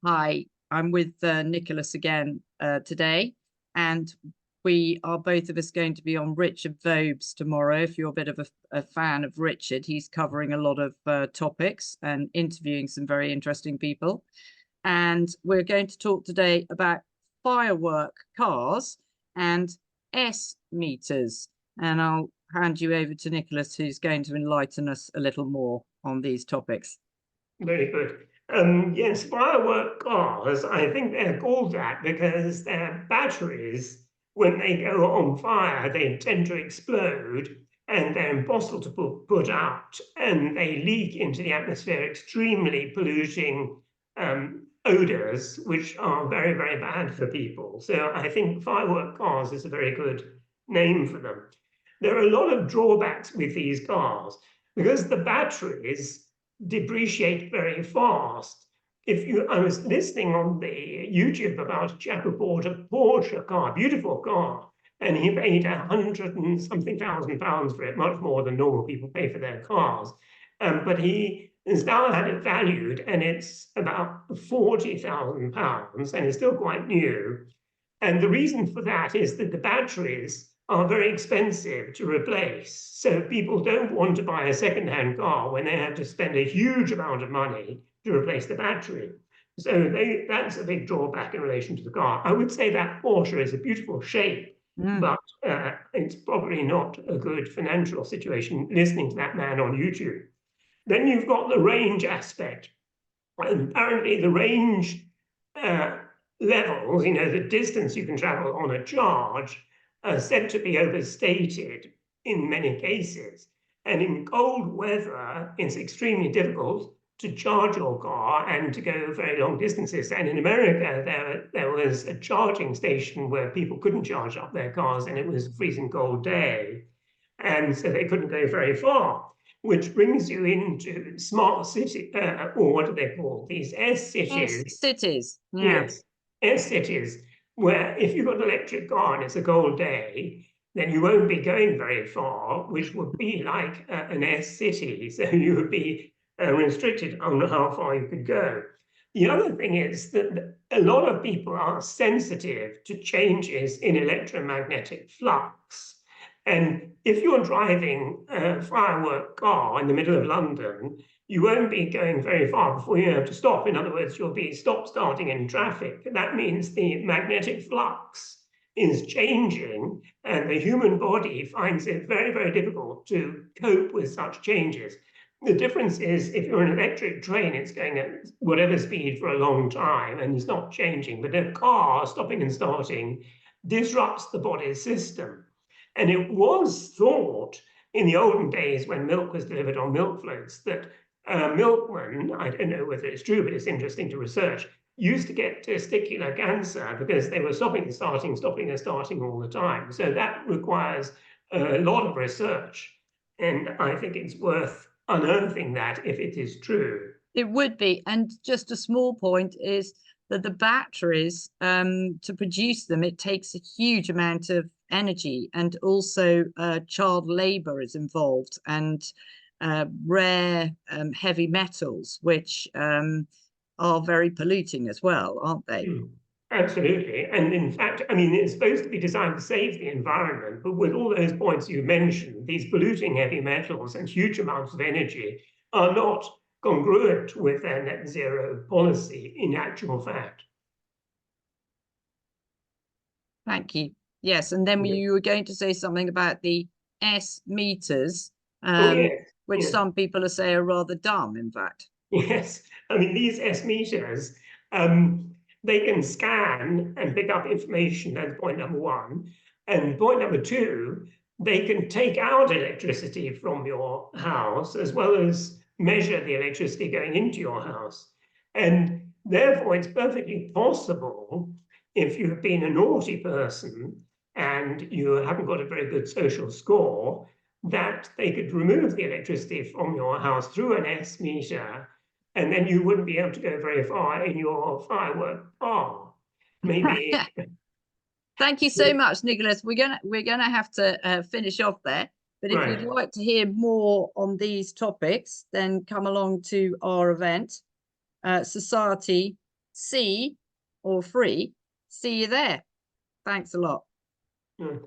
Hi, I'm with Nicholas again today, and we are both of us going to be on Richard Vobes tomorrow. If you're a bit of a fan of Richard, he's covering a lot of topics and interviewing some very interesting people. And we're going to talk today about firework cars and S meters. And I'll hand you over to Nicholas, who's going to enlighten us a little more on these topics. Very good. Yes, firework cars, I think they're called that because their batteries, when they go on fire, they tend to explode and they're impossible to put out, and they leak into the atmosphere, extremely polluting odors, which are very, very bad for people. So I think firework cars is a very good name for them. There are a lot of drawbacks with these cars because the batteries depreciate very fast. I was listening on the YouTube about a chap who bought a Porsche car, beautiful car, and he paid 100 and something £1,000 for it, much more than normal people pay for their cars. But he has now had it valued, and it's about £40,000, and it's still quite new. And the reason for that is that the batteries are very expensive to replace. So people don't want to buy a second-hand car when they have to spend a huge amount of money to replace the battery. So that's a big drawback in relation to the car. I would say that Porsche is a beautiful shape, but it's probably not a good financial situation listening to that man on YouTube. Then you've got the range aspect. And apparently the range levels, the distance you can travel on a charge, are said to be overstated in many cases. And in cold weather, it's extremely difficult to charge your car and to go very long distances. And in America, there was a charging station where people couldn't charge up their cars, and it was a freezing cold day. And so they couldn't go very far, which brings you into smart city, or what do they call these S-cities? S-cities, yes, S-cities, where if you've got an electric car and it's a cold day, then you won't be going very far, which would be like an S-city. So you would be restricted on how far you could go. The other thing is that a lot of people are sensitive to changes in electromagnetic flux. And if you're driving a firework car in the middle of London, you won't be going very far before you have to stop. In other words, you'll be stop-starting in traffic. That means the magnetic flux is changing, and the human body finds it very, very difficult to cope with such changes. The difference is if you're an electric train, it's going at whatever speed for a long time and it's not changing. But a car stopping and starting disrupts the body's system. And it was thought in the olden days when milk was delivered on milk floats that milkmen, I don't know whether it's true, but it's interesting to research, used to get testicular cancer because they were stopping and starting all the time. So that requires a lot of research. And I think it's worth unearthing that if it is true. It would be. And just a small point is that the batteries, to produce them, it takes a huge amount of energy, and also child labor is involved, and rare heavy metals, which are very polluting as well, aren't they? Absolutely. And in fact, I mean, it's supposed to be designed to save the environment, but with all those points you mentioned, these polluting heavy metals and huge amounts of energy are not congruent with their net zero policy in actual fact. Thank you. Yes, and then you were going to say something about the S meters, which some people are saying are rather dumb, in fact. Yes, I mean, these S meters, they can scan and pick up information. That's point number one. And point number two, they can take out electricity from your house as well as measure the electricity going into your house. And therefore, it's perfectly possible, if you've been a naughty person and you haven't got a very good social score, that they could remove the electricity from your house through an S meter, and then you wouldn't be able to go very far in your firework car. Maybe. Thank you so much, Nicholas. We're gonna have to finish off there. But if you'd like to hear more on these topics, then come along to our event, Society or free, see you there. Thanks a lot. Mm.